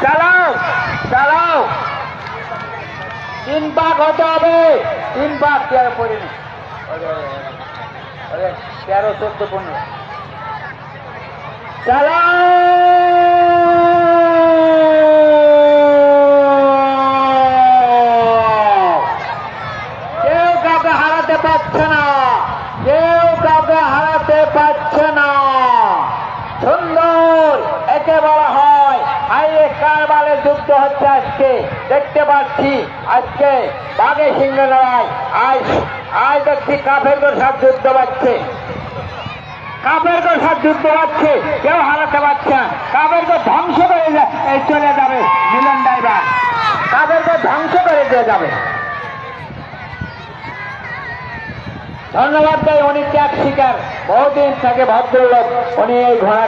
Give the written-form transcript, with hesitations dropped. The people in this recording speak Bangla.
চালাও চালাও, 3 পাক হতে হবে, 3 পাক। 13 পড়িনি, 13, 14, 15। চালাও, কেউ কাউকে হারাতে পারছে না, কেউ কাউকে হারাতে পারছে না। সুন্দর, একে বলা হয় হাইয়ে কারবালের যুদ্ধ হচ্ছে আজকে। দেখতে পাচ্ছি আজকে বাঘে সিংহ লড়াই। আজ দেখছি কাফের সাথে যুদ্ধ পাচ্ছে, কাফের সাথে যুদ্ধ পাচ্ছে, কেউ হারাতে পারছে না। কাফের ধ্বংস করে চলে যাবে মিলন ড্রাইভার, কাফের ধ্বংস করে দিয়ে যাবে। ধন্যবাদ দেয়, উনি ত্যাগ শিকার, বহুদিন থেকে ভদ্রলোক, উনি এই ঘোড়া